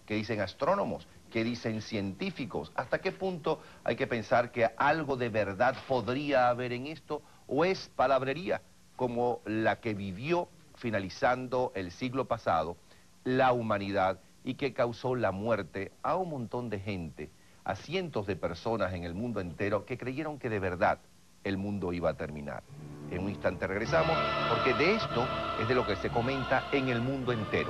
¿Qué dicen astrónomos? ¿Qué dicen científicos? ¿Hasta qué punto hay que pensar que algo de verdad podría haber en esto? ¿O es palabrería como la que vivió finalizando el siglo pasado la humanidad y que causó la muerte a un montón de gente, a cientos de personas en el mundo entero que creyeron que de verdad el mundo iba a terminar? En un instante regresamos, porque de esto es de lo que se comenta en el mundo entero.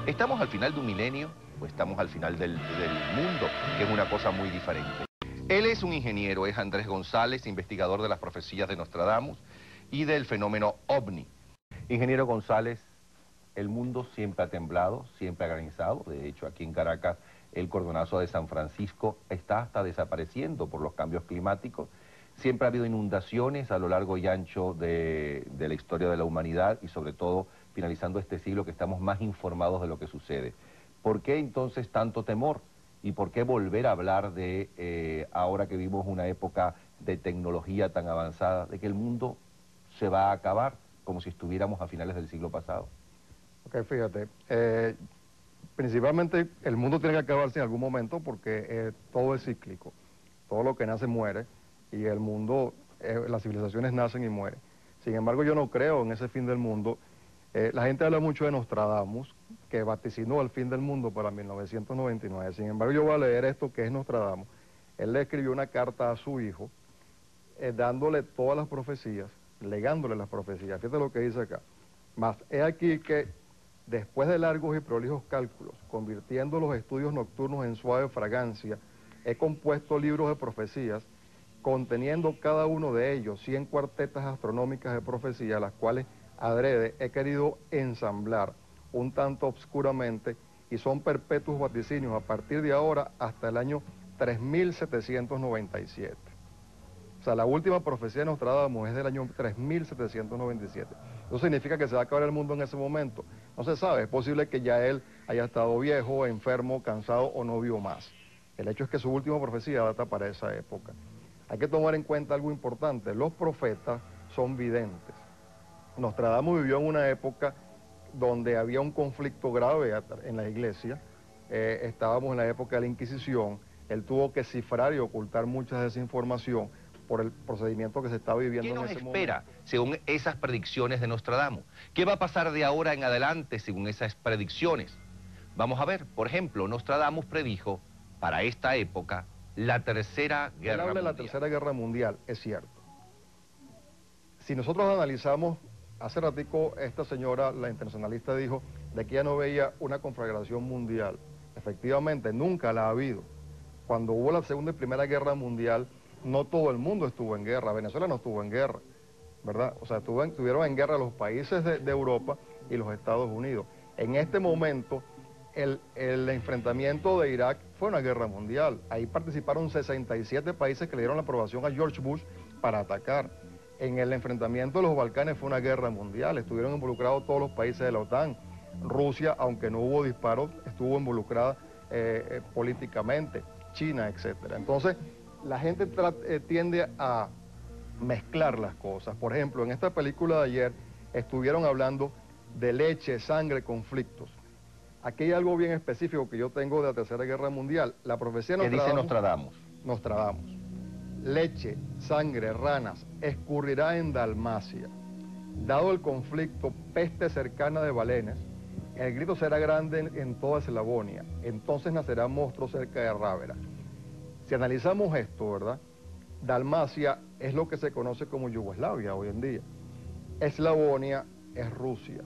¿Estamos al final de un milenio o estamos al final del mundo, que es una cosa muy diferente? Él es un ingeniero, es Andrés González, investigador de las profecías de Nostradamus y del fenómeno OVNI. Ingeniero González, el mundo siempre ha temblado, siempre ha granizado. De hecho, aquí en Caracas, el cordonazo de San Francisco está hasta desapareciendo por los cambios climáticos. Siempre ha habido inundaciones a lo largo y ancho de la historia de la humanidad y sobre todo finalizando este siglo que estamos más informados de lo que sucede. ¿Por qué entonces tanto temor? ¿Y por qué volver a hablar de, ahora que vivimos una época de tecnología tan avanzada, de que el mundo se va a acabar como si estuviéramos a finales del siglo pasado? Ok, fíjate, principalmente el mundo tiene que acabarse en algún momento porque todo es cíclico, todo lo que nace muere y el mundo, las civilizaciones nacen y mueren. Sin embargo, yo no creo en ese fin del mundo. La gente habla mucho de Nostradamus, que vaticinó el fin del mundo para 1999. Sin embargo, yo voy a leer esto que es Nostradamus. Él le escribió una carta a su hijo, dándole todas las profecías, legándole las profecías. Fíjate lo que dice acá. Mas he aquí que después de largos y prolijos cálculos, convirtiendo los estudios nocturnos en suave fragancia, he compuesto libros de profecías, conteniendo cada uno de ellos 100 cuartetas astronómicas de profecía, las cuales adrede he querido ensamblar un tanto obscuramente, y son perpetuos vaticinios a partir de ahora hasta el año 3797. O sea, la última profecía de Nostradamus es del año 3797. Eso significa que se va a acabar el mundo en ese momento. No se sabe, es posible que ya él haya estado viejo, enfermo, cansado o no vio más. El hecho es que su última profecía data para esa época. Hay que tomar en cuenta algo importante, los profetas son videntes. Nostradamus vivió en una época donde había un conflicto grave en la iglesia, estábamos en la época de la Inquisición, él tuvo que cifrar y ocultar mucha de esa información por el procedimiento que se estaba viviendo en ese momento. ¿Qué nos espera según esas predicciones de Nostradamus? ¿Qué va a pasar de ahora en adelante según esas predicciones? Vamos a ver, por ejemplo, Nostradamus predijo para esta época la Tercera Guerra Mundial. La Tercera Guerra Mundial, es cierto. Si nosotros analizamos, hace ratico esta señora, la internacionalista, dijo de que ella no veía una conflagración mundial. Efectivamente, nunca la ha habido. Cuando hubo la Segunda y Primera Guerra Mundial, no todo el mundo estuvo en guerra. Venezuela no estuvo en guerra, ¿verdad? O sea, estuvieron en guerra los países de Europa y los Estados Unidos. En este momento, el enfrentamiento de Irak fue una guerra mundial. Ahí participaron 67 países que le dieron la aprobación a George Bush para atacar. En el enfrentamiento de los Balcanes fue una guerra mundial. Estuvieron involucrados todos los países de la OTAN. Rusia, aunque no hubo disparos, estuvo involucrada políticamente. China, etcétera. Entonces, la gente tiende a mezclar las cosas. Por ejemplo, en esta película de ayer estuvieron hablando de leche, sangre, conflictos. Aquí hay algo bien específico que yo tengo de la Tercera Guerra Mundial. La profecía de Nostradamus. ¿Qué dice Nostradamus? Nostradamus. Leche, sangre, ranas, escurrirá en Dalmacia. Dado el conflicto, peste cercana de balenes, el grito será grande en toda Eslavonia. Entonces nacerá monstruo cerca de Rávera. Si analizamos esto, ¿verdad? Dalmacia es lo que se conoce como Yugoslavia hoy en día. Eslavonia es Rusia.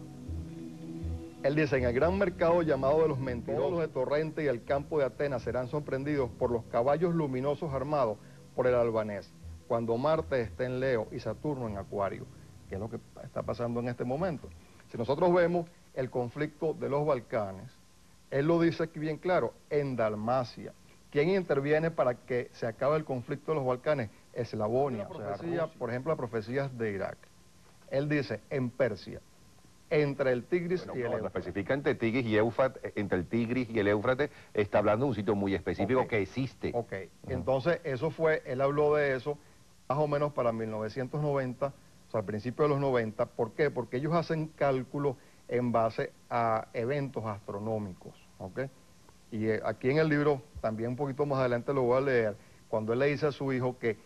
Él dice, en el gran mercado llamado de los mentirosos de Torrente y el campo de Atenas serán sorprendidos por los caballos luminosos armados por el albanés, cuando Marte esté en Leo y Saturno en Acuario, que es lo que está pasando en este momento. Si nosotros vemos el conflicto de los Balcanes, él lo dice aquí bien claro, en Dalmacia. ¿Quién interviene para que se acabe el conflicto de los Balcanes? Eslavonia, por ejemplo, las profecías de Irak. Él dice, en Persia, entre el Tigris y el Éufrates. Especifica entre Tigris y Éufrates, entre el Tigris y el Éufrates, está hablando de un sitio muy específico que existe. Ok, entonces eso fue, él habló de eso más o menos para 1990, o sea, al principio de los 90. ¿Por qué? Porque ellos hacen cálculos en base a eventos astronómicos, ¿ok? Y aquí en el libro, también un poquito más adelante lo voy a leer, cuando él le dice a su hijo que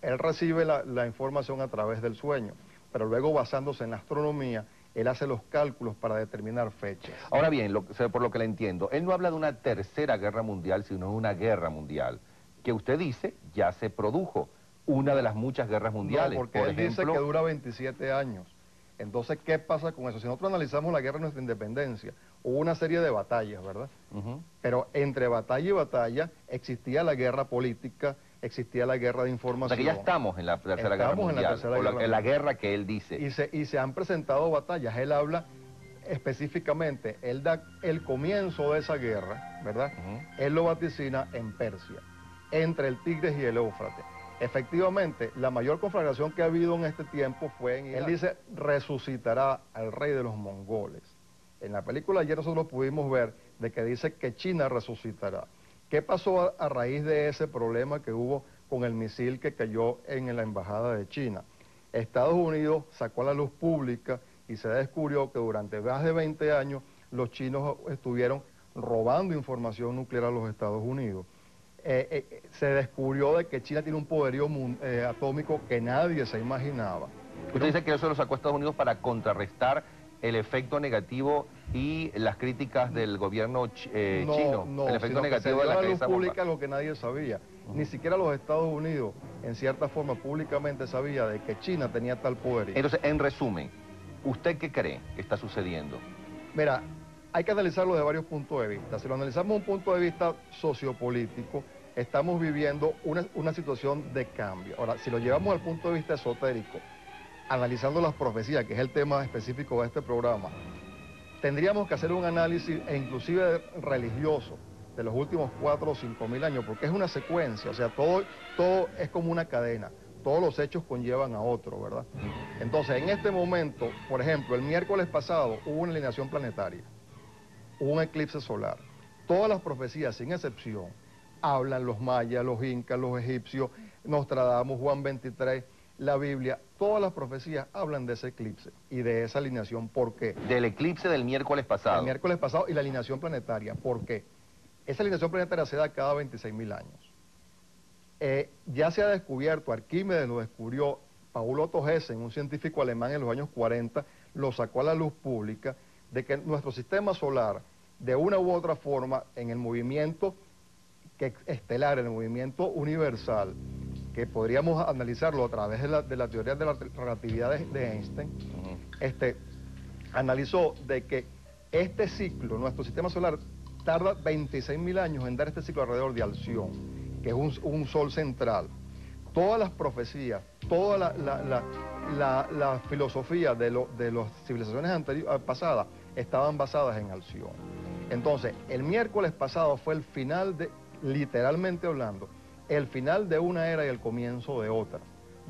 él recibe la información a través del sueño, pero luego basándose en la astronomía, él hace los cálculos para determinar fechas. Ahora bien, por lo que le entiendo, él no habla de una tercera guerra mundial, sino de una guerra mundial, que usted dice ya se produjo, una de las muchas guerras mundiales. No, porque él dice que dura 27 años. Entonces, ¿qué pasa con eso? Si nosotros analizamos la guerra de nuestra independencia, hubo una serie de batallas, ¿verdad? Pero entre batalla y batalla existía la guerra política, existía la guerra de información. O sea que ya estamos en la tercera guerra mundial, en la guerra que él dice. Y se han presentado batallas. Él habla específicamente, él da el comienzo de esa guerra, ¿verdad? Él lo vaticina en Persia, entre el Tigris y el Éufrates. Efectivamente, la mayor conflagración que ha habido en este tiempo fue en Irak. Él dice, resucitará al rey de los mongoles. En la película ayer nosotros pudimos ver de que dice que China resucitará. ¿Qué pasó a raíz de ese problema que hubo con el misil que cayó en la embajada de China? Estados Unidos sacó a la luz pública y se descubrió que durante más de 20 años los chinos estuvieron robando información nuclear a los Estados Unidos. Se descubrió de que China tiene un poderío atómico que nadie se imaginaba. Usted dice que eso lo sacó Estados Unidos para contrarrestar el efecto negativo y las críticas del gobierno chino. No, el efecto sino negativo que se dio de a la luz pública lo que nadie sabía. Ni siquiera los Estados Unidos, en cierta forma, públicamente sabía de que China tenía tal poderío. Entonces, en resumen, ¿usted qué cree que está sucediendo? Mira, hay que analizarlo de varios puntos de vista. Si lo analizamos desde un punto de vista sociopolítico, estamos viviendo una situación de cambio. Ahora, si lo llevamos al punto de vista esotérico, analizando las profecías, que es el tema específico de este programa, tendríamos que hacer un análisis, e inclusive religioso, de los últimos 4 o 5 mil años, porque es una secuencia, o sea, todo es como una cadena, todos los hechos conllevan a otro, ¿verdad? Entonces, en este momento, por ejemplo, el miércoles pasado hubo una alineación planetaria, hubo un eclipse solar. Todas las profecías, sin excepción, hablan los mayas, los incas, los egipcios, Nostradamus, Juan 23, la Biblia, todas las profecías hablan de ese eclipse y de esa alineación. ¿Por qué? Del eclipse del miércoles pasado. El miércoles pasado y la alineación planetaria. ¿Por qué? Esa alineación planetaria se da cada 26.000 años. Ya se ha descubierto, Arquímedes lo descubrió, Paul Otto Hesse, un científico alemán en los años 40, lo sacó a la luz pública, de que nuestro sistema solar, de una u otra forma, en el movimiento estelar, en el movimiento universal, que podríamos analizarlo a través de la teoría de la relatividad de Einstein, analizó de que este ciclo, nuestro sistema solar, tarda 26.000 años en dar este ciclo alrededor de Alción, que es un sol central. Todas las profecías, toda la filosofía de las civilizaciones pasadas estaban basadas en Alción. Entonces, el miércoles pasado fue el final literalmente hablando, el final de una era y el comienzo de otra,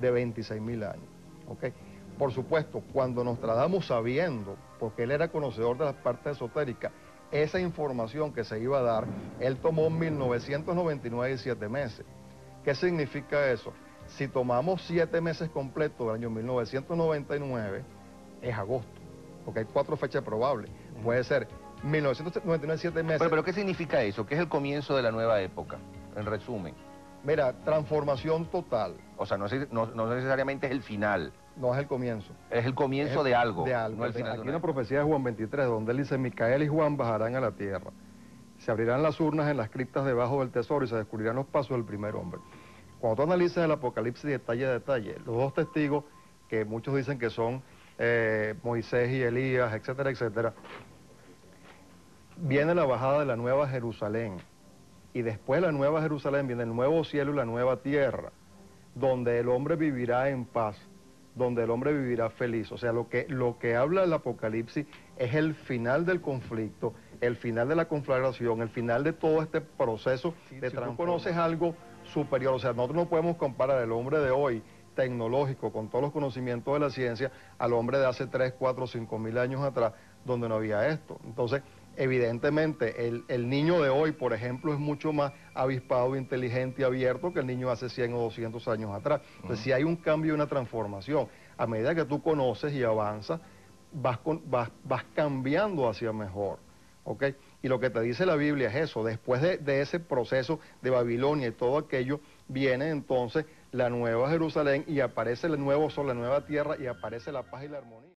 de 26.000 años. ¿Okay? Por supuesto, cuando Nostradamus, sabiendo, porque él era conocedor de las partes esotéricas, esa información que se iba a dar, él tomó 1999 y 7 meses. ¿Qué significa eso? Si tomamos 7 meses completos del año 1999, es agosto, porque hay 4 fechas probables. Puede ser 1999, 7 meses. Pero ¿qué significa eso? ¿Qué es el comienzo de la nueva época? En resumen. Mira, transformación total. O sea, no necesariamente es el final. No es el comienzo. Es el comienzo de algo. De algo. No el final. Aquí hay una profecía de Juan 23, donde él dice, Micael y Juan bajarán a la tierra. Se abrirán las urnas en las criptas debajo del tesoro y se descubrirán los pasos del primer hombre. Cuando tú analizas el Apocalipsis detalle a detalle, los 2 testigos, que muchos dicen que son Moisés y Elías, etcétera, etcétera, viene la bajada de la Nueva Jerusalén. Y después de la Nueva Jerusalén viene el nuevo cielo y la nueva tierra, donde el hombre vivirá en paz, donde el hombre vivirá feliz. O sea, lo que habla el Apocalipsis es el final del conflicto, el final de la conflagración, el final de todo este proceso de transformación. Si tú conoces algo superior, o sea, nosotros no podemos comparar el hombre de hoy, tecnológico, con todos los conocimientos de la ciencia, al hombre de hace 3, 4, 5 mil años atrás, donde no había esto. Entonces, evidentemente, el niño de hoy, por ejemplo, es mucho más avispado, inteligente y abierto que el niño hace 100 o 200 años atrás. Entonces, sí hay un cambio y una transformación. A medida que tú conoces y avanzas, vas cambiando hacia mejor. ¿Okay? Y lo que te dice la Biblia es eso, después de ese proceso de Babilonia y todo aquello, viene entonces la nueva Jerusalén y aparece el nuevo sol, la nueva tierra y aparece la paz y la armonía.